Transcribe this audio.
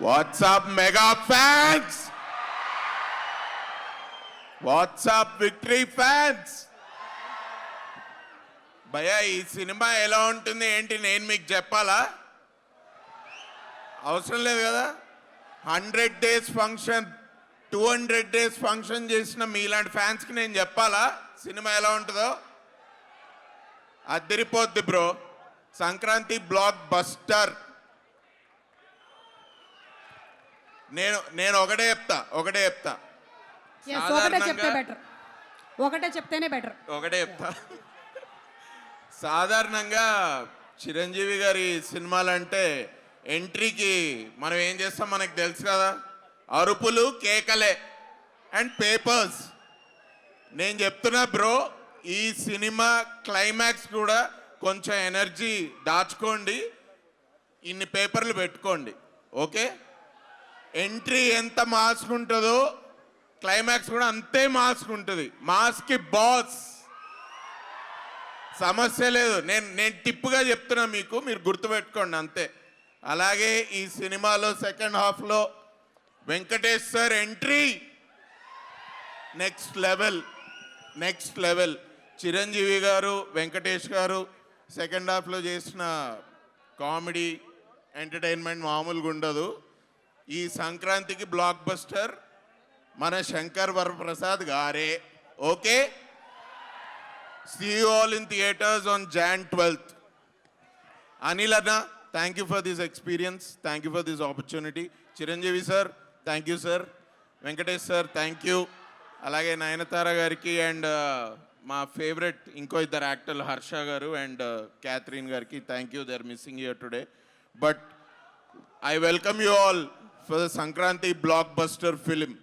What's up, mega fans? What's up, victory fans? భయ్యా ఈ cinema ఎలా ఉంటుంది ఏంటి నేను మీకు చెప్పాలా? అవసరం లేదు కదా. 100 days ఫంక్షన్ 200 days ఫంక్షన్ చేసిన మీలాంటి ఫ్యాన్స్కి నేను చెప్పాలా సినిమా ఎలా ఉంటుందో? అదిరిపోద్ది బ్రో. Sankranti block buster. నేను ఒకటే చెప్తా సాధారణంగా చిరంజీవి గారి సినిమాలంటే ఎంట్రీకి మనం ఏం చేస్తాం మనకు తెలుసు కదా, అరుపులు కేకలే అండ్ పేపర్స్. నేను చెప్తున్నా బ్రో, ఈ సినిమా క్లైమాక్స్ కూడా కొంచెం ఎనర్జీ దాచుకోండి, ఇన్ని పేపర్లు పెట్టుకోండి, ఓకే? ఎంట్రీ ఎంత మాస్క్ ఉంటుందో క్లైమాక్స్ కూడా అంతే మాస్క్ ఉంటుంది. మాస్కి బాస్, సమస్య లేదు. నేను టిప్పుగా చెప్తున్నా మీకు, మీరు గుర్తుపెట్టుకోండి అంతే. అలాగే ఈ సినిమాలో సెకండ్ హాఫ్లో Venkatesh sir entry next level. Chiranjeevi గారు, వెంకటేష్ గారు సెకండ్ హాఫ్లో చేసిన కామెడీ ఎంటర్టైన్మెంట్ మామూలుగా ఉండదు. ఈ సంక్రాంతికి బ్లాక్ బస్టర్ మన శంకర్ వరప్రసాద్ గారే, okay? See you all in theaters on Jan 12th. Anil Anna, thank you for this experience. Thank you for this opportunity. Chiranjeevi sir, thank you sir. Venkatesh sir, thank you. Alage Nayanthara gariki and my favorite inko iddaru actor Harsha garu and Catherine gariki, thank you. They are missing here today. But I welcome you all for the Sankranti blockbuster film.